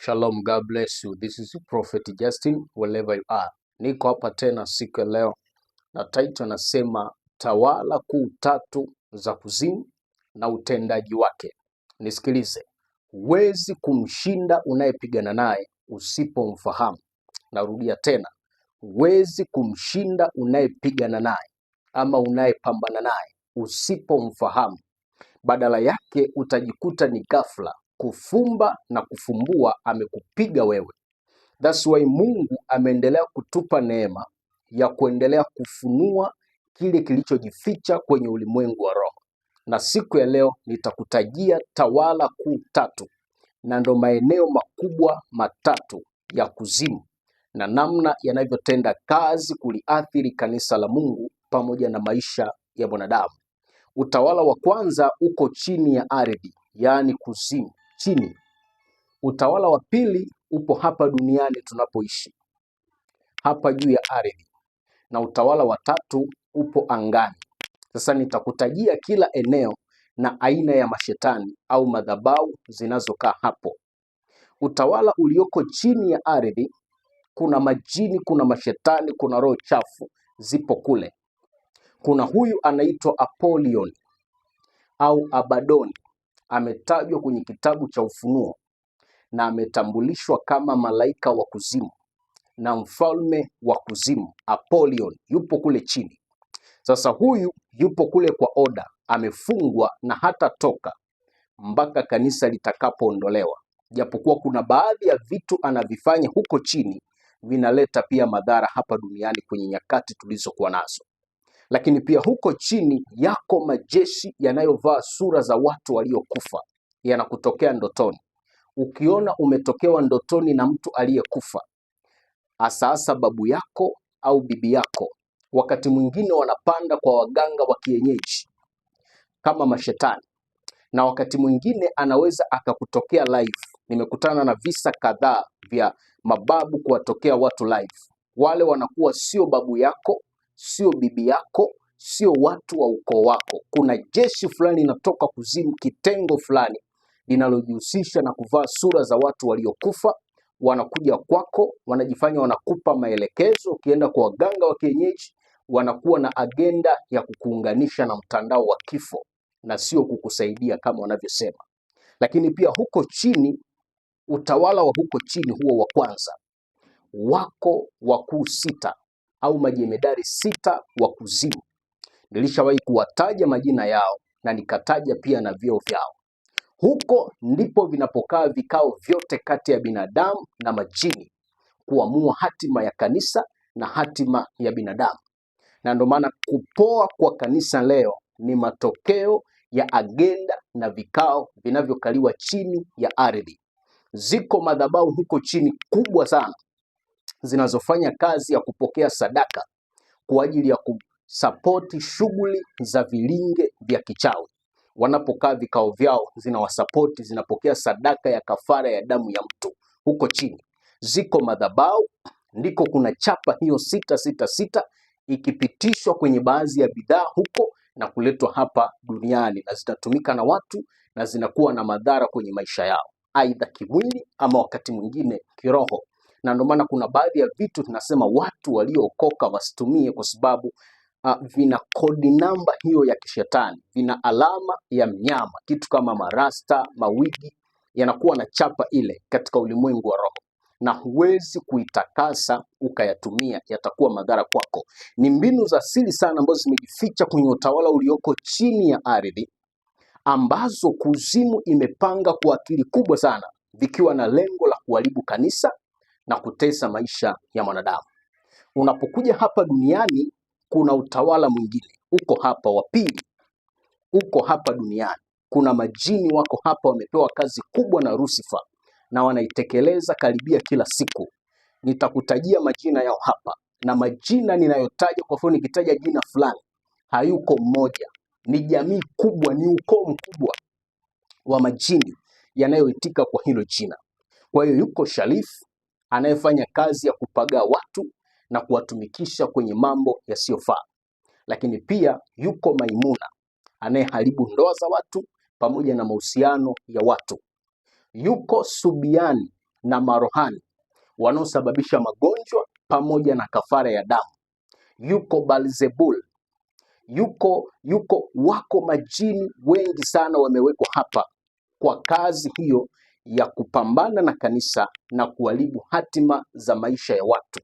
Shalom, God bless you. This is Prophet Justin, wherever you are. Niko hapa tena siku ya leo na title nasema tawala kuu tatu za kuzimu na utendaji wake. Nisikilize. Huwezi kumshinda unayepigana naye usipomfahamu. Narudia tena. Huwezi kumshinda unayepigana naye ama unayepambana naye usipomfahamu. Badala yake utajikuta ni ghafla kufumba na kufumbua amekupiga wewe. That's why Mungu ameendelea kutupa neema ya kuendelea kufunua kile kilichojificha kwenye ulimwengu wa roho. Na siku ya leo nitakutajia tawala kuu tatu na ndo maeneo makubwa matatu ya kuzimu na namna yanavyotenda kazi kuliathiri kanisa la Mungu pamoja na maisha ya wanadamu. Utawala wa kwanza uko chini ya ardhi, yaani kuzimu, chini. Utawala wa pili upo hapa duniani tunapoishi, hapa juu ya ardhi. Na utawala wa tatu upo angani. Sasa nitakutajia kila eneo na aina ya mashetani au madhabahu zinazokaa hapo. Utawala ulioko chini ya ardhi, kuna majini, kuna mashetani, kuna roho chafu zipo kule. Kuna huyu anaitwa Apollyon au Abaddon, ametajwa kwenye kitabu cha Ufunuo na ametambulishwa kama malaika wa kuzimu na mfalme wa kuzimu. Apollyon yupo kule chini. Sasa huyu yupo kule kwa oda, amefungwa na hata toka mpaka kanisa litakapoondolewa. Japokuwa kuna baadhi ya vitu anavifanya huko chini vinaleta pia madhara hapa duniani kwenye nyakati tulizokuwa nazo. Lakini pia huko chini yako majeshi yanayovaa sura za watu waliokufa, yanakutokea ndotoni. Ukiona umetokewa ndotoni na mtu aliyekufa, hasa babu yako au bibi yako, wakati mwingine wanapanda kwa waganga wa kienyeji kama mashetani, na wakati mwingine anaweza akakutokea live. Nimekutana na visa kadhaa vya mababu kuwatokea watu live. Wale wanakuwa sio babu yako, sio bibi yako, sio watu wa ukoo wako. Kuna jeshi fulani linatoka kuzimu, kitengo fulani linalojihusisha na kuvaa sura za watu waliokufa, wanakuja kwako, wanajifanya wanakupa maelekezo. Ukienda kwa waganga wa kienyeji, wanakuwa na agenda ya kukuunganisha na mtandao wa kifo na sio kukusaidia kama wanavyosema. Lakini pia huko chini, utawala wa huko chini huo wa kwanza, wako wakuu sita au majemedari sita wa kuzimu. Nilishawahi kuwataja majina yao na nikataja pia na vyeo vyao. Huko ndipo vinapokaa vikao vyote kati ya binadamu na majini kuamua hatima ya kanisa na hatima ya binadamu. Na ndio maana kupoa kwa kanisa leo ni matokeo ya agenda na vikao vinavyokaliwa chini ya ardhi. Ziko madhabahu huko chini kubwa sana zinazofanya kazi ya kupokea sadaka kwa ajili ya kusapoti shughuli za vilinge vya kichawi. Wanapokaa vikao vyao zinawasapoti, zinapokea sadaka ya kafara ya damu ya mtu. Huko chini ziko madhabahu, ndiko kuna chapa hiyo 666 ikipitishwa kwenye baadhi ya bidhaa huko na kuletwa hapa duniani, na zitatumika na watu na zinakuwa na madhara kwenye maisha yao, aidha kimwili ama wakati mwingine kiroho. Na ndio maana kuna baadhi ya vitu tunasema watu waliookoka wasitumie, kwa sababu vina kodi namba hiyo ya kishetani, vina alama ya mnyama, kitu kama marasta, mawigi yanakuwa na chapa ile katika ulimwengu wa roho, na huwezi kuitakasa ukayatumia, yatakuwa madhara kwako. Ni mbinu za asili sana ambazo zimejificha kwenye utawala ulioko chini ya ardhi, ambazo kuzimu imepanga kwa akili kubwa sana, vikiwa na lengo la kuharibu kanisa na kutesa maisha ya mwanadamu. Unapokuja hapa duniani, kuna utawala mwingine uko hapa, wa pili uko hapa duniani. Kuna majini wako hapa, wamepewa kazi kubwa na Lucifer na wanaitekeleza karibia kila siku. Nitakutajia majina yao hapa, na majina ninayotaja, kwa mfano nikitaja jina fulani, hayuko mmoja, ni jamii kubwa, ni ukoo mkubwa wa majini yanayoitika kwa hilo jina. Kwa hiyo yuko Sharif anayefanya kazi ya kupagaa watu na kuwatumikisha kwenye mambo yasiyofaa. Lakini pia yuko Maimuna anayeharibu ndoa za watu pamoja na mahusiano ya watu. Yuko Subiani na marohani wanaosababisha magonjwa pamoja na kafara ya damu. Yuko Beelzebul, wako majini wengi sana wamewekwa hapa kwa kazi hiyo ya kupambana na kanisa na kuharibu hatima za maisha ya watu.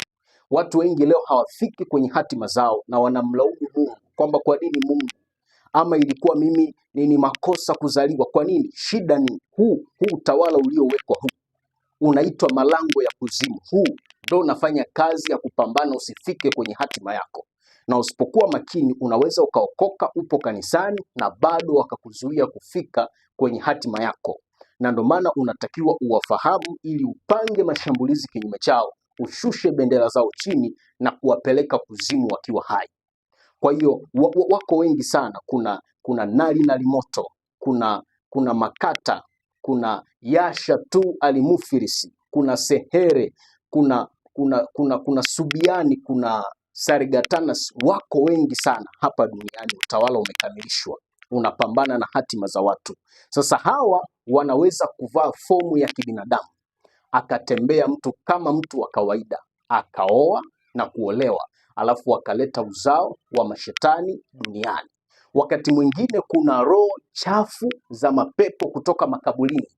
Watu wengi leo hawafiki kwenye hatima zao na wanamlaumu Mungu kwamba kwa nini Mungu, ama ilikuwa mimi ni makosa kuzaliwa. Kwa nini? Shida ni huu utawala uliowekwa huu unaitwa malango ya kuzimu. Huu ndio unafanya kazi ya kupambana usifike kwenye hatima yako, na usipokuwa makini unaweza ukaokoka, upo kanisani na bado wakakuzuia kufika kwenye hatima yako. Na ndio maana unatakiwa uwafahamu ili upange mashambulizi kinyume chao, ushushe bendera zao chini na kuwapeleka kuzimu wakiwa hai. Kwa hiyo wako wengi sana. Kuna Nali Moto, kuna Makata, kuna Yasha tu Alimufirisi, kuna Sehere, kuna Subiani, kuna Sargatanas. Wako wengi sana hapa duniani. Utawala umekamilishwa, unapambana na hatima za watu. Sasa hawa wanaweza kuvaa fomu ya kibinadamu, akatembea mtu kama mtu wa kawaida, akaoa na kuolewa, alafu akaleta uzao wa mashetani duniani. Wakati mwingine kuna roho chafu za mapepo kutoka makaburini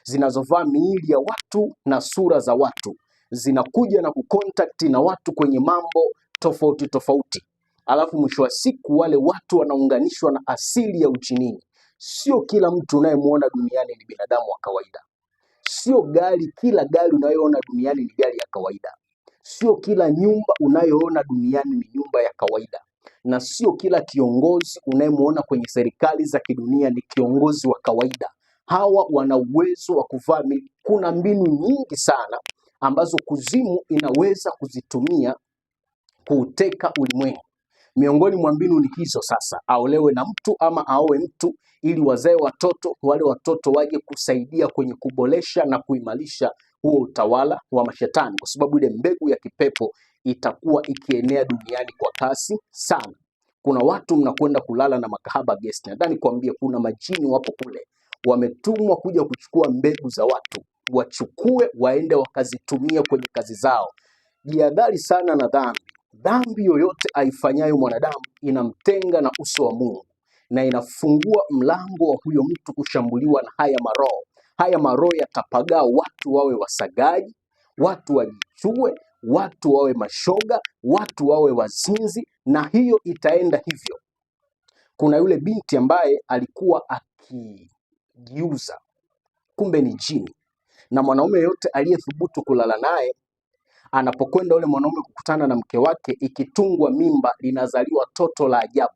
zinazovaa miili ya watu na sura za watu, zinakuja na kukontakti na watu kwenye mambo tofauti tofauti, alafu mwisho wa siku wale watu wanaunganishwa na asili ya uchinini. Sio kila mtu unayemuona duniani ni binadamu wa kawaida. Sio kila gari unayoona duniani ni gari ya kawaida. Sio kila nyumba unayoona duniani ni nyumba ya kawaida, na sio kila kiongozi unayemuona kwenye serikali za kidunia ni kiongozi wa kawaida. Hawa wana uwezo wa kuvaa. Kuna mbinu nyingi sana ambazo kuzimu inaweza kuzitumia kuuteka ulimwengu. Miongoni mwa mbinu ni hizo. Sasa aolewe na mtu ama aoe mtu ili wazae watoto, wale watoto waje kusaidia kwenye kuboresha na kuimarisha huo utawala wa mashetani, kwa sababu ile mbegu ya kipepo itakuwa ikienea duniani kwa kasi sana. Kuna watu mnakwenda kulala na makahaba guest. Nadhani kuambia kuna majini wapo kule, wametumwa kuja kuchukua mbegu za watu, wachukue waende wakazitumia kwenye kazi zao. Jihadhari sana na dhambi. Dhambi yoyote aifanyayo mwanadamu inamtenga na uso wa Mungu na inafungua mlango wa huyo mtu kushambuliwa na haya maroho. Haya maroho yatapagaa watu wawe wasagaji, watu wajichue, watu wawe mashoga, watu wawe wazinzi, na hiyo itaenda hivyo. Kuna yule binti ambaye alikuwa akijiuza, kumbe ni jini, na mwanaume yote aliyethubutu kulala naye, anapokwenda yule mwanaume kukutana na mke wake, ikitungwa mimba linazaliwa toto la ajabu.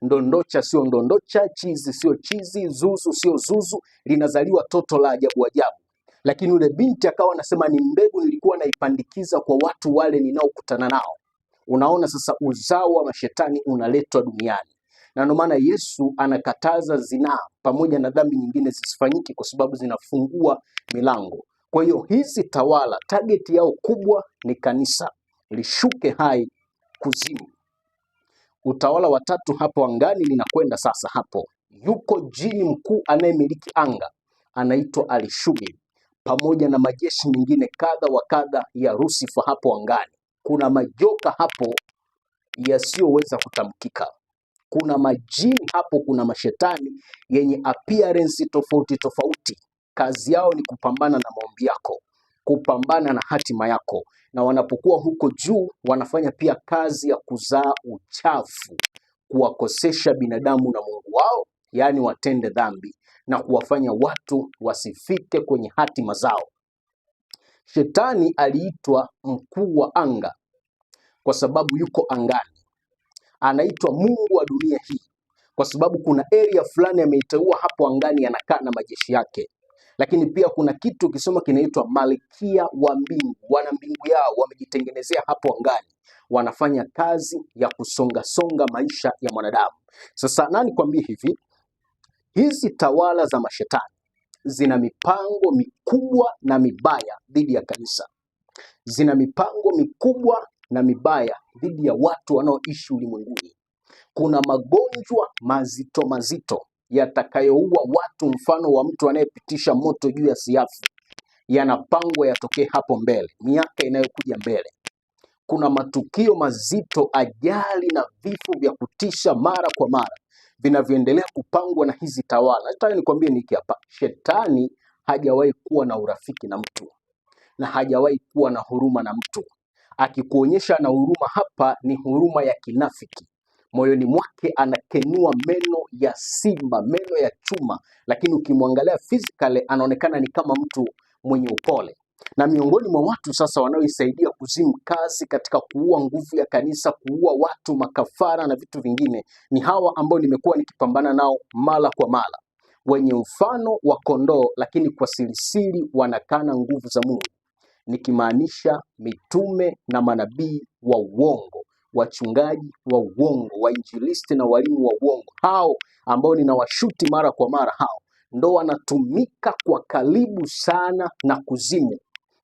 Ndondocha sio ndondocha, chizi sio chizi, zuzu sio zuzu, linazaliwa toto la ajabu ajabu. Lakini yule binti akawa anasema ni mbegu nilikuwa naipandikiza kwa watu wale ninaokutana nao. Unaona sasa uzao wa mashetani unaletwa duniani. Na ndio maana Yesu anakataza zinaa pamoja na dhambi nyingine zisifanyike, kwa sababu zinafungua milango. Kwa hiyo hizi tawala target yao kubwa ni kanisa lishuke hai kuzimu. Utawala wa tatu hapo angani linakwenda sasa hapo. Yuko jini mkuu anayemiliki anga, anaitwa Alishubi, pamoja na majeshi mengine kadha wa kadha ya Lucifer hapo angani. Kuna majoka hapo yasiyoweza kutamkika. Kuna majini hapo, kuna mashetani yenye appearance tofauti tofauti. Kazi yao ni kupambana na maombi yako, kupambana na hatima yako, na wanapokuwa huko juu wanafanya pia kazi ya kuzaa uchafu, kuwakosesha binadamu na Mungu wao, yaani watende dhambi, na kuwafanya watu wasifike kwenye hatima zao. Shetani aliitwa mkuu wa anga kwa sababu yuko angani. Anaitwa mungu wa dunia hii kwa sababu kuna area fulani ameiteua hapo angani, anakaa na majeshi yake. Lakini pia kuna kitu ukisoma kinaitwa malkia wa mbingu. Wana mbingu yao wamejitengenezea hapo angani, wanafanya kazi ya kusonga maisha ya mwanadamu. Sasa nani kwambie hivi, hizi tawala za mashetani zina mipango mikubwa na mibaya dhidi ya kanisa. Zina mipango mikubwa na mibaya dhidi ya watu wanaoishi ulimwenguni. Kuna magonjwa mazito yatakayoua watu, mfano wa mtu anayepitisha moto juu ya siafu. yanapangwa yatokee hapo mbele, miaka inayokuja mbele. Kuna matukio mazito, ajali na vifo vya kutisha mara kwa mara vinavyoendelea kupangwa na hizi tawala. Nataka nikwambie niki hapa, shetani hajawahi kuwa na urafiki na mtu na hajawahi kuwa na huruma na mtu. Akikuonyesha na huruma hapa ni huruma ya kinafiki. Moyoni mwake anakenua meno ya simba, meno ya chuma, lakini ukimwangalia physically anaonekana ni kama mtu mwenye upole. Na miongoni mwa watu sasa wanaoisaidia kuzimu kazi katika kuua nguvu ya kanisa, kuua watu, makafara na vitu vingine, ni hawa ambao nimekuwa nikipambana nao mara kwa mara, wenye mfano wa kondoo lakini kwa sirisiri wanakana nguvu za Mungu, nikimaanisha mitume na manabii wa uongo, wachungaji wa uongo, wainjilisti na walimu wa uongo. Hao ambao ninawashuti mara kwa mara, hao ndo wanatumika kwa karibu sana na kuzimu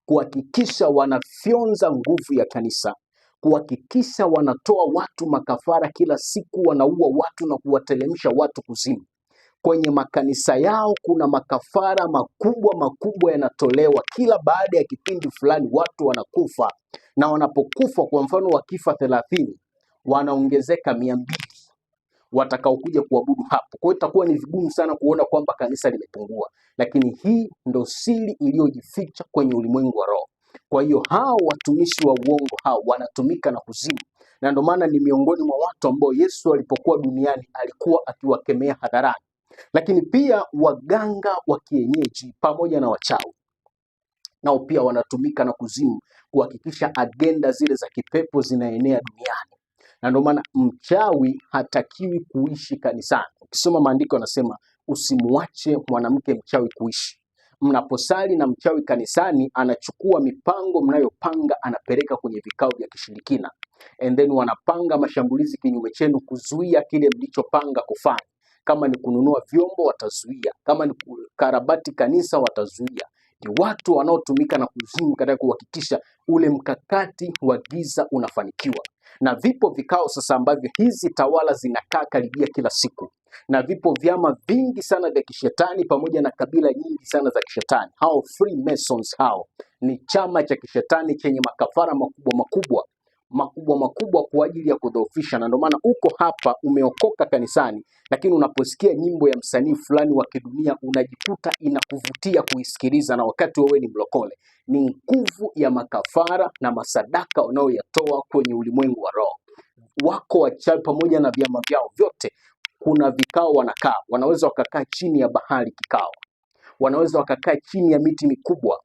kuhakikisha wanafyonza nguvu ya kanisa, kuhakikisha wanatoa watu makafara kila siku, wanaua watu na kuwatelemsha watu kuzimu. Kwenye makanisa yao kuna makafara makubwa yanatolewa kila baada ya kipindi fulani, watu wanakufa, na wanapokufa, kwa mfano wakifa 30 wanaongezeka 200 watakaokuja kuabudu hapo. Kwa hiyo itakuwa ni vigumu sana kuona kwamba kanisa limepungua, lakini hii ndo siri iliyojificha kwenye ulimwengu wa roho. Kwa hiyo hao watumishi wa uongo hao wanatumika na kuzimu, na ndio maana ni miongoni mwa watu ambao Yesu alipokuwa duniani alikuwa akiwakemea hadharani. Lakini pia waganga wa kienyeji pamoja na wachawi nao pia wanatumika na kuzimu kuhakikisha agenda zile za kipepo zinaenea duniani. Na ndio maana mchawi hatakiwi kuishi kanisani. Ukisoma maandiko yanasema usimuache mwanamke mchawi kuishi. Mnaposali na mchawi kanisani, anachukua mipango mnayopanga anapeleka kwenye vikao vya kishirikina, and then wanapanga mashambulizi kinyume chenu kuzuia kile mlichopanga kufanya. Kama ni kununua vyombo watazuia, kama ni kukarabati kanisa watazuia. Ni watu wanaotumika na kuzimu katika kuhakikisha ule mkakati wa giza unafanikiwa. Na vipo vikao sasa ambavyo hizi tawala zinakaa karibia kila siku, na vipo vyama vingi sana vya kishetani pamoja na kabila nyingi sana za kishetani. Hao Freemasons, hao ni chama cha kishetani chenye makafara makubwa kwa ajili ya kudhoofisha. Na ndio maana uko hapa umeokoka kanisani, lakini unaposikia nyimbo ya msanii fulani wa kidunia unajikuta inakuvutia kuisikiliza, na wakati wewe ni mlokole. Ni nguvu ya makafara na masadaka wanaoyatoa kwenye ulimwengu wa roho. Wako wachawi pamoja na vyama vyao vyote, kuna vikao wanakaa. Wanaweza wakakaa chini ya bahari kikao, wanaweza wakakaa chini ya miti mikubwa,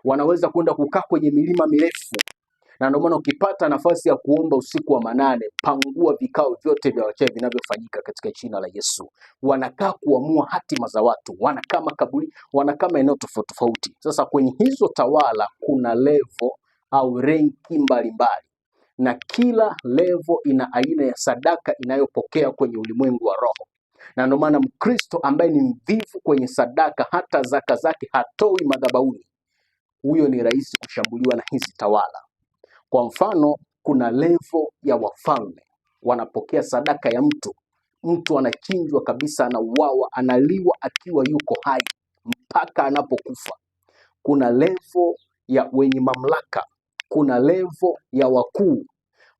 wanaweza kwenda kukaa kwenye milima mirefu. Na ndio maana ukipata nafasi ya kuomba usiku wa manane, pangua vikao vyote vya wachawi vinavyofanyika katika jina la Yesu. Wanakaa kuamua hatima za watu, wanakaa makaburi, wanakaa maeneo tofauti tofauti. Sasa kwenye hizo tawala kuna level au renki mbalimbali, na kila level ina aina ya sadaka inayopokea kwenye ulimwengu wa roho. Na ndio maana Mkristo ambaye ni mvivu kwenye sadaka, hata zaka zake hatoi madhabahuni, huyo ni rahisi kushambuliwa na hizi tawala. Kwa mfano, kuna level ya wafalme, wanapokea sadaka ya mtu anachinjwa kabisa, anauawa, analiwa akiwa yuko hai mpaka anapokufa. Kuna level ya wenye mamlaka, kuna level ya wakuu,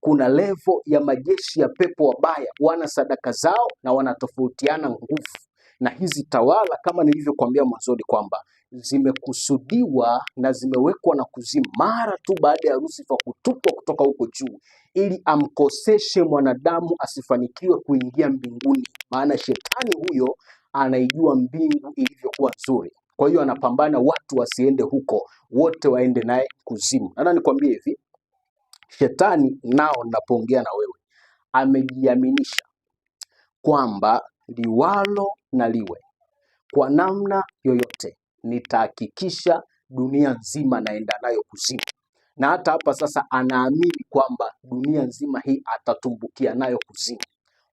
kuna level ya majeshi ya pepo wabaya, wana sadaka zao na wanatofautiana nguvu. Na hizi tawala kama nilivyokuambia mwanzoni kwamba zimekusudiwa na zimewekwa na kuzimu mara tu baada ya Lucifer kutupwa kutoka huko juu, ili amkoseshe mwanadamu asifanikiwe kuingia mbinguni. Maana shetani huyo anaijua mbingu ilivyokuwa nzuri, kwa hiyo anapambana watu wasiende huko, wote waende naye kuzimu. Na nikwambie hivi, shetani nao napoongea na wewe amejiaminisha kwamba liwalo na liwe, kwa namna yoyote nitahakikisha dunia nzima naenda nayo kuzimu. Na hata hapa sasa anaamini kwamba dunia nzima hii atatumbukia nayo kuzimu.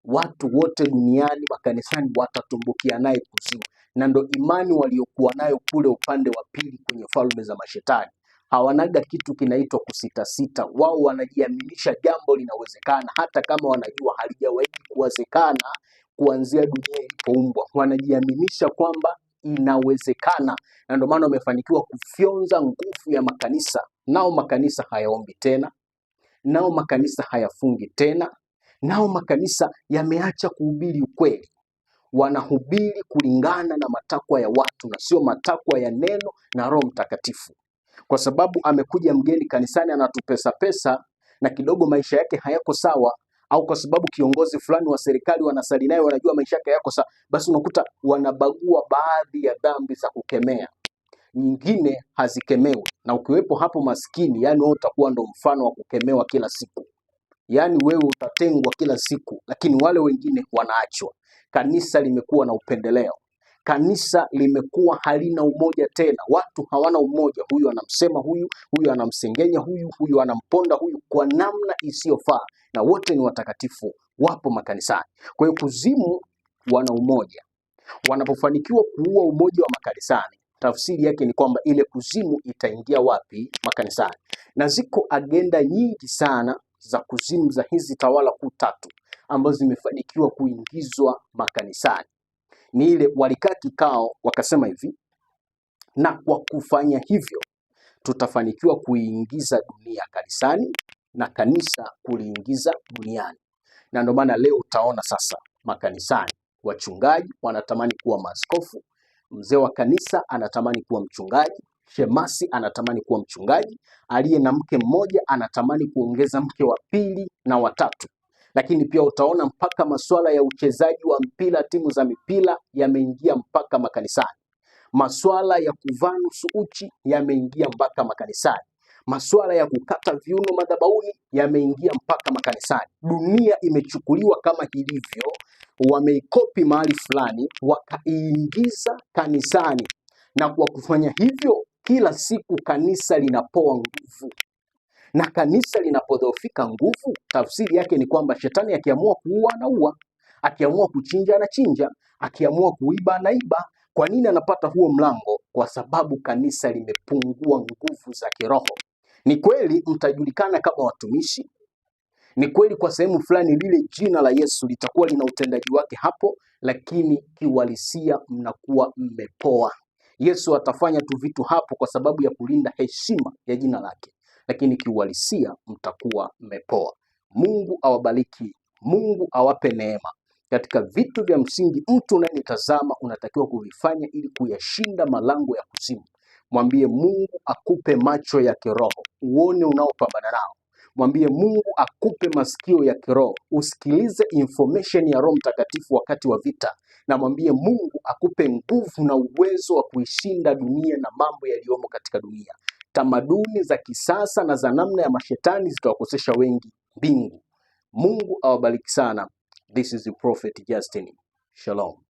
Watu wote duniani makanisani watatumbukia naye kuzimu. Na ndo imani waliokuwa nayo kule upande wa pili kwenye falme za mashetani. Hawanaga kitu kinaitwa kusitasita. Wao wanajiaminisha jambo linawezekana, hata kama wanajua halijawahi kuwezekana kuanzia dunia ilipoumbwa. Wanajiaminisha kwamba inawezekana, na ndio maana wamefanikiwa kufyonza nguvu ya makanisa. Nao makanisa hayaombi tena, nao makanisa hayafungi tena, nao makanisa yameacha kuhubiri ukweli. Wanahubiri kulingana na matakwa ya watu na sio matakwa ya neno na Roho Mtakatifu. Kwa sababu amekuja mgeni kanisani anatupesa pesa na kidogo maisha yake hayako sawa, au kwa sababu kiongozi fulani wa serikali wanasali naye wanajua maisha yake hayako sawa, basi unakuta wanabagua baadhi ya dhambi za kukemea, nyingine hazikemewi. Na ukiwepo hapo maskini, yani wewe utakuwa ndo mfano wa kukemewa kila siku. Yaani wewe utatengwa kila siku, lakini wale wengine wanaachwa. Kanisa limekuwa na upendeleo. Kanisa limekuwa halina umoja tena. Watu hawana umoja. Huyu anamsema huyu, huyu anamsengenya huyu, huyu anamponda huyu kwa namna isiyofaa, na wote ni watakatifu, wapo makanisani. Kwa hiyo kuzimu wana umoja. Wanapofanikiwa kuua umoja wa makanisani, tafsiri yake ni kwamba ile kuzimu itaingia wapi? Makanisani. Na ziko agenda nyingi sana za kuzimu za hizi tawala kuu tatu ambazo zimefanikiwa kuingizwa makanisani. Ni ile walikaa kikao wakasema hivi, na kwa kufanya hivyo tutafanikiwa kuingiza dunia kanisani na kanisa kuliingiza duniani. Na ndio maana leo utaona sasa makanisani wachungaji wanatamani kuwa maaskofu, mzee wa kanisa anatamani kuwa mchungaji, shemasi anatamani kuwa mchungaji, aliye na mke mmoja anatamani kuongeza mke wa pili na watatu. Lakini pia utaona mpaka masuala ya uchezaji wa mpira, timu za mipira yameingia mpaka makanisani. Masuala ya kuvaa nusu uchi yameingia mpaka makanisani. Masuala ya kukata viuno madhabahuni yameingia mpaka makanisani. Dunia imechukuliwa kama ilivyo, wameikopi mahali fulani wakaiingiza kanisani, na kwa kufanya hivyo kila siku kanisa linapoa nguvu. Na kanisa linapodhoofika nguvu, tafsiri yake ni kwamba shetani akiamua kuua anaua, akiamua kuchinja anachinja, akiamua kuiba anaiba. Kwa nini anapata huo mlango? Kwa sababu kanisa limepungua nguvu za kiroho. Ni kweli mtajulikana kama watumishi, ni kweli kwa sehemu fulani lile jina la Yesu litakuwa lina utendaji wake hapo, lakini kiuhalisia mnakuwa mmepoa. Yesu atafanya tu vitu hapo kwa sababu ya kulinda heshima ya jina lake, lakini kiuhalisia mtakuwa mmepoa. Mungu awabariki, Mungu awape neema. Katika vitu vya msingi mtu unayenitazama unatakiwa kuvifanya ili kuyashinda malango ya kuzimu. Mwambie Mungu akupe macho ya kiroho uone unaopambana nao. Mwambie Mungu akupe masikio ya kiroho usikilize information ya Roho Mtakatifu wakati wa vita. Na mwambie Mungu akupe nguvu na uwezo wa kuishinda dunia na mambo yaliyomo katika dunia. Tamaduni za kisasa na za namna ya mashetani zitawakosesha wengi mbingu. Mungu awabariki sana. This is the Prophet Justin. Shalom.